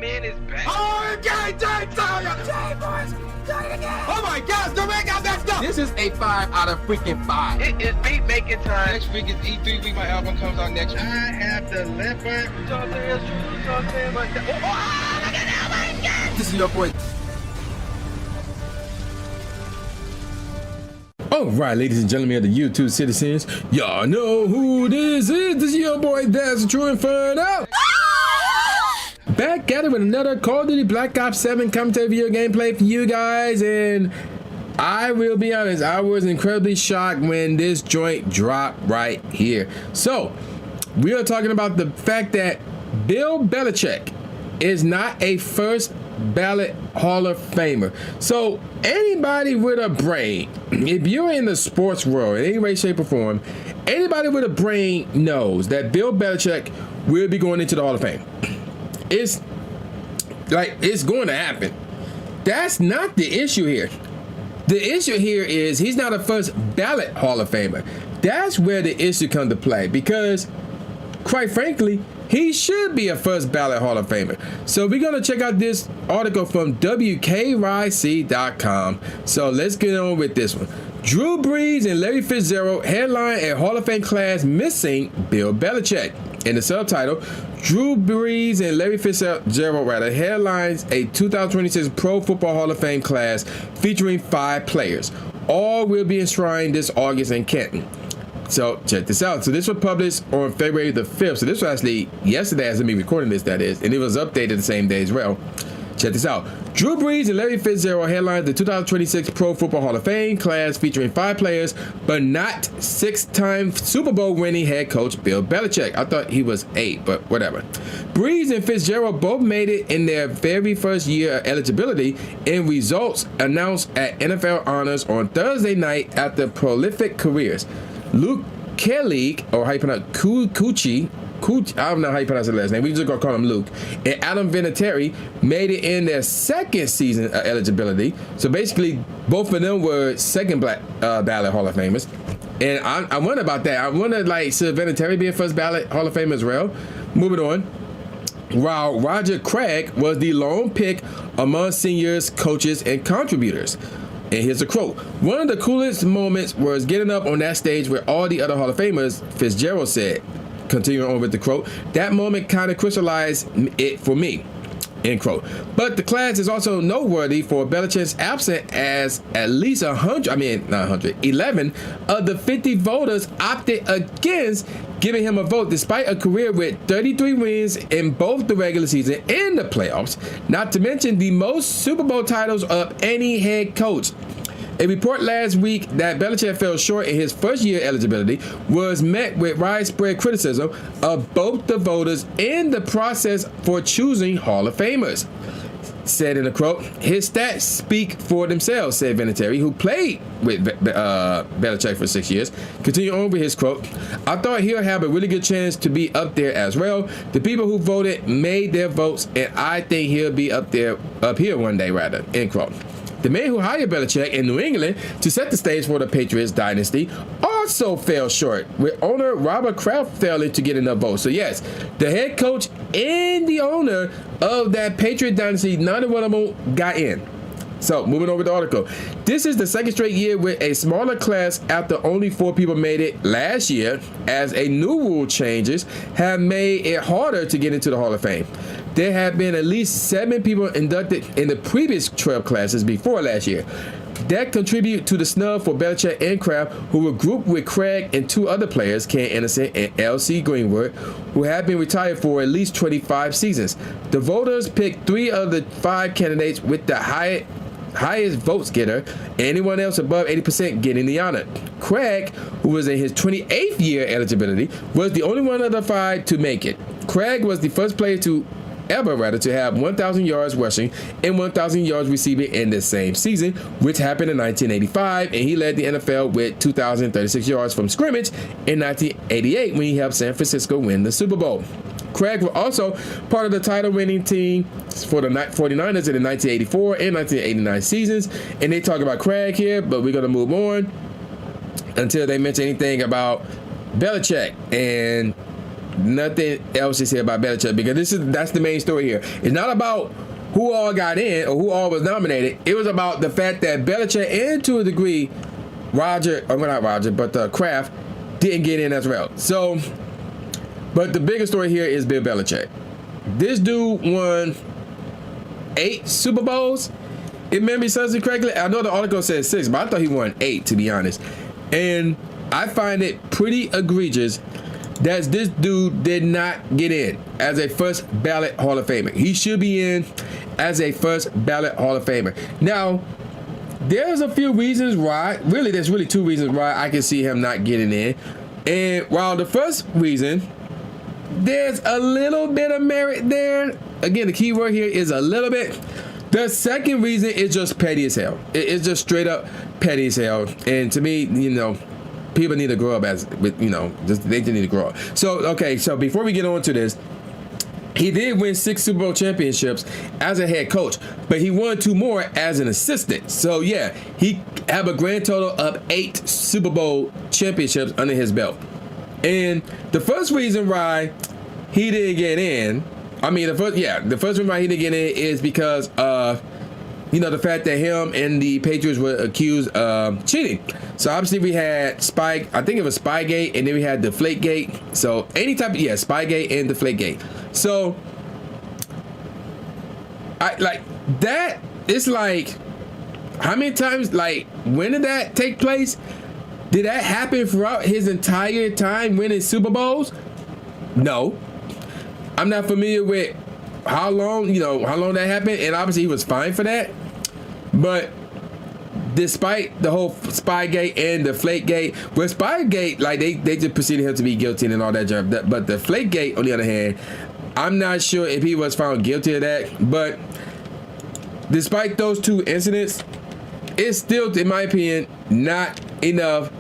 man is back. Oh, okay, oh my gosh, the man got messed up. This is a 5 out of freaking 5. It is beat making time. Next week is E3 week. My album comes out next week. I have the leopard. This is your boy. All right, ladies and gentlemen of the YouTube citizens, y'all know who this is. This is your boy, That's the True Inferno. Back at it with another Call of Duty Black Ops 7 commentary video gameplay for you guys, and I will be honest, I was incredibly shocked when this joint dropped right here. So, we are talking about the fact that Bill Belichick is not a first ballot Hall of Famer. So, anybody with a brain, if you're in the sports world in any way, shape, or form, anybody with a brain knows that Bill Belichick will be going into the Hall of Fame. It's going to happen. That's not the issue here. The issue here is he's not a first ballot Hall of Famer. That's where the issue comes to play, because quite frankly, he should be a first ballot Hall of Famer. So we're going to check out this article from WKYC.com. So let's get on with this one. Drew Brees and Larry Fitzgerald headline a Hall of Fame class missing Bill Belichick. In the subtitle, Drew Brees and Larry Fitzgerald headlines a 2026 Pro Football Hall of Fame class featuring 5 players. All will be enshrined this August in Canton. So check this out. So this was published on February the 5th. So this was actually yesterday as of me recording this, that is. And it was updated the same day as well. Check this out. Drew Brees and Larry Fitzgerald headlined the 2026 Pro Football Hall of Fame class featuring 5 players, but not 6-time Super Bowl winning head coach Bill Belichick. I thought he was 8, but whatever. Brees and Fitzgerald both made it in their very first year of eligibility, and results announced at NFL Honors on Thursday night after prolific careers. Luke Kelly, or how you pronounce Cucci, I don't know how you pronounce his last name. We just gonna call him Luke. And Adam Vinatieri made it in their second season of eligibility. So basically, both of them were second ballot Hall of Famers. And I wonder about that. I wonder, like, should Vinatieri be a first ballot Hall of Famer as well? Moving on. While Roger Craig was the lone pick among seniors, coaches, and contributors. And here's a quote. One of the coolest moments was getting up on that stage with all the other Hall of Famers, Fitzgerald said. Continuing on with the quote, that moment kind of crystallized it for me, end quote. But the class is also noteworthy for Belichick's absence, as at least 11 of the 50 voters opted against giving him a vote, despite a career with 33 wins in both the regular season and the playoffs, not to mention the most Super Bowl titles of any head coach. A report last week that Belichick fell short in his first year eligibility was met with widespread criticism of both the voters and the process for choosing Hall of Famers. Said in a quote, his stats speak for themselves, said Vinatieri, who played with Belichick for 6 years. Continue on with his quote, I thought he'll have a really good chance to be up there as well. The people who voted made their votes, and I think he'll be up here one day, rather, end quote. The man who hired Belichick in New England to set the stage for the Patriots dynasty also fell short, with owner Robert Kraft failing to get enough votes. So yes, the head coach and the owner of that Patriot dynasty, neither one of them got in. So moving over the article. This is the second straight year with a smaller class after only 4 people made it last year, as a new rule changes have made it harder to get into the Hall of Fame. There have been at least 7 people inducted in the previous 12 classes before last year. That contribute to the snub for Belichick and Kraft, who were grouped with Craig and 2 other players, Ken Anderson and L.C. Greenwood, who have been retired for at least 25 seasons. The voters picked 3 of the 5 candidates with the highest votes getter, anyone else above 80% getting the honor. Craig, who was in his 28th year eligibility, was the only one of the 5 to make it. Craig was the first player to have 1,000 yards rushing and 1,000 yards receiving in the same season, which happened in 1985, and he led the NFL with 2,036 yards from scrimmage in 1988 when he helped San Francisco win the Super Bowl. Craig was also part of the title-winning team for the 49ers in the 1984 and 1989 seasons, and they talk about Craig here, but we're going to move on until they mention anything about Belichick. And Nothing else is here about Belichick, because that's the main story here. It's not about who all got in or who all was nominated. It was about the fact that Belichick, and to a degree, Kraft didn't get in as well. So, but the biggest story here is Bill Belichick. This dude won 8 Super Bowls. If memory serves me correctly, I know the article says 6, but I thought he won 8, to be honest. And I find it pretty egregious that this dude did not get in as a first ballot Hall of Famer. He should be in as a first ballot Hall of Famer. Now, there's a few reasons why. Really, there's really 2 reasons why I can see him not getting in. And while the first reason, there's a little bit of merit there. Again, the key word here is a little bit. The second reason is just petty as hell. It's just straight up petty as hell. And to me, people need to grow up they just need to grow up. So, okay, so before we get on to this, he did win 6 Super Bowl championships as a head coach, but he won 2 more as an assistant. So, yeah, he have a grand total of 8 Super Bowl championships under his belt. And the first reason why he didn't get in, the first reason why he didn't get in is because of the fact that him and the Patriots were accused of cheating. So obviously we had I think it was Spygate, and then we had Deflategate. So any type of, Spygate and Deflategate. So I like that. It's like, how many times, like, when did that take place? Did that happen throughout his entire time winning Super Bowls? No. I'm not familiar with how long that happened, and obviously he was fine for that. But despite the whole Spygate and the Deflategate, with Spygate, like they just proceeded him to be guilty and all that junk. But the Deflategate, on the other hand, I'm not sure if he was found guilty of that. But despite those 2 incidents, it's still, in my opinion, not enough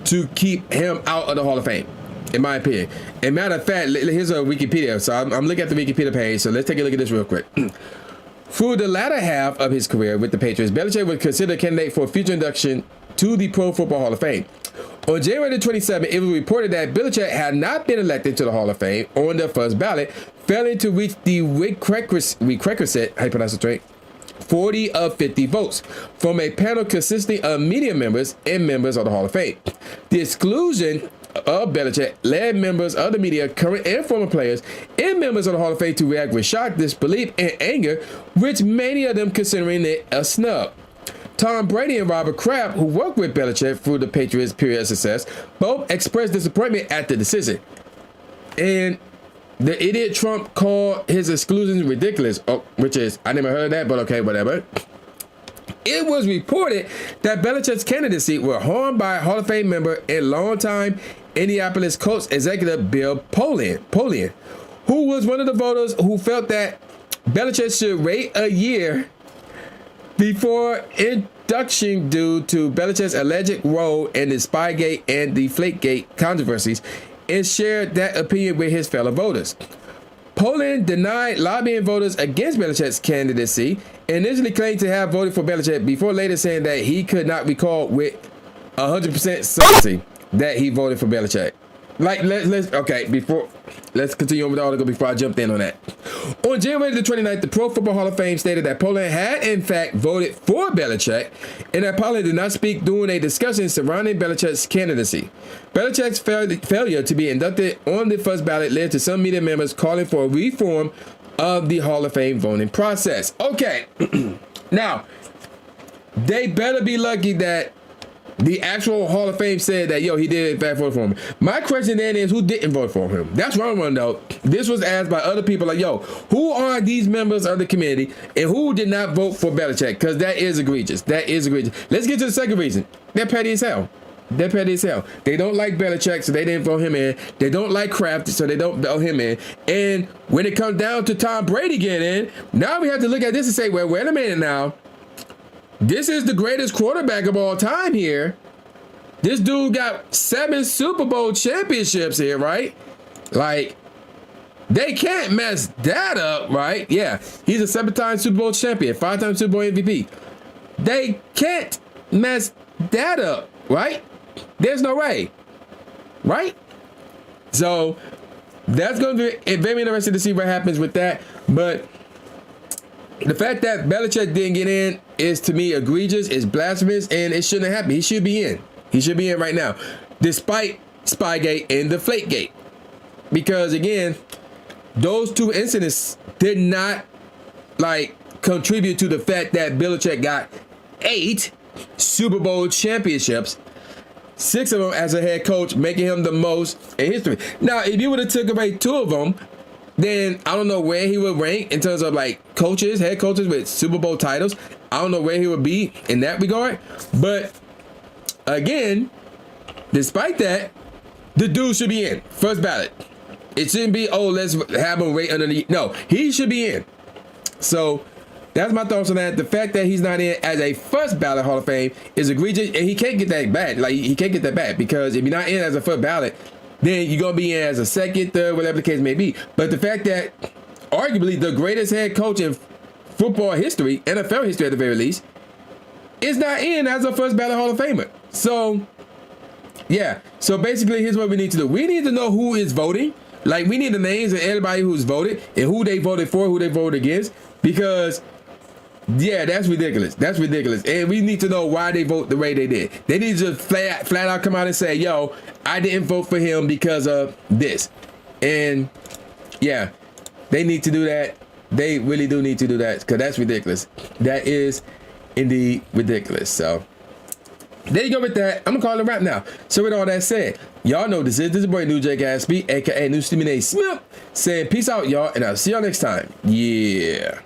to keep him out of the Hall of Fame, in my opinion. And matter of fact, here's a Wikipedia. So I'm looking at the Wikipedia page. So let's take a look at this real quick. Through the latter half of his career with the Patriots, Belichick was considered a candidate for future induction to the Pro Football Hall of Fame. On January 27th, it was reported that Belichick had not been elected to the Hall of Fame on the first ballot, failing to reach the requisite, how you pronounce it right, 40 of 50 votes from a panel consisting of media members and members of the Hall of Fame. The exclusion of Belichick led members of the media, current and former players, and members of the Hall of Fame to react with shock, disbelief, and anger, which many of them considering it a snub. Tom Brady and Robert Kraft, who worked with Belichick through the Patriots' period of success, both expressed disappointment at the decision. And the idiot Trump called his exclusion ridiculous, which is, I never heard of that, but okay, whatever. It was reported that Belichick's candidacy was harmed by Hall of Fame member and longtime Indianapolis Colts executive Bill Polian, who was one of the voters who felt that Belichick should wait a year before induction due to Belichick's alleged role in the Spygate and Deflategate controversies, and shared that opinion with his fellow voters. Poland denied lobbying voters against Belichick's candidacy and initially claimed to have voted for Belichick before later saying that he could not recall with 100% certainty that he voted for Belichick. Let's continue on with the article before I jumped in on that. On January the 29th, the Pro Football Hall of Fame stated that Poland had in fact voted for Belichick and that Poland did not speak during a discussion surrounding Belichick's candidacy. Belichick's failure to be inducted on the first ballot led to some media members calling for a reform of the Hall of Fame voting process. Okay, now, they better be lucky that the actual Hall of Fame said that, he did in fact vote for him. My question then is, who didn't vote for him? That's what I want to know. This was asked by other people like, who are these members of the committee and who did not vote for Belichick? Because that is egregious. That is egregious. Let's get to the second reason. They're petty as hell. They don't like Belichick, so they didn't vote him in. They don't like Kraft, so they don't vote him in. And when it comes down to Tom Brady getting in, now we have to look at this and say, well, wait a minute now. This is the greatest quarterback of all time here. This dude got 7 Super Bowl championships here, right? Like, they can't mess that up, right? Yeah, he's a 7-time Super Bowl champion, 5-time Super Bowl MVP. They can't mess that up, right? There's no way, right? So, that's going to be very interesting to see what happens with that. But the fact that Belichick didn't get in is, to me, egregious, it's blasphemous, and it shouldn't have happened. He should be in. He should be in right now, despite Spygate and Deflategate. Because, again, those two incidents did not, contribute to the fact that Belichick got 8 Super Bowl championships, 6 of them as a head coach, making him the most in history. Now, if you would have took away 2 of them, then I don't know where he would rank in terms of coaches, head coaches with Super Bowl titles. I don't know where he would be in that regard. But again, despite that, the dude should be in first ballot. It shouldn't be, oh, let's have him right underneath. No, he should be in. So that's my thoughts on that. The fact that he's not in as a first ballot Hall of Fame is egregious, and he can't get that back. He can't get that back, because if you're not in as a first ballot, then you're going to be in as a second, third, whatever the case may be. But the fact that arguably the greatest head coach in football history, NFL history at the very least, is not in as a first ballot Hall of Famer. So, yeah. So basically, here's what we need to do. We need to know who is voting. We need the names of everybody who's voted and who they voted for, who they voted against. Because, yeah, that's ridiculous. That's ridiculous. And we need to know why they vote the way they did. They need to just flat out come out and say, yo, I didn't vote for him because of this. And, yeah, they need to do that. They really do need to do that, because that's ridiculous. That is indeed ridiculous. So there you go with that. I'm going to call it a wrap now. So with all that said, y'all know this is boy New J Gatsby, a.k.a. New Stimmy Snub, saying peace out, y'all, and I'll see y'all next time. Yeah.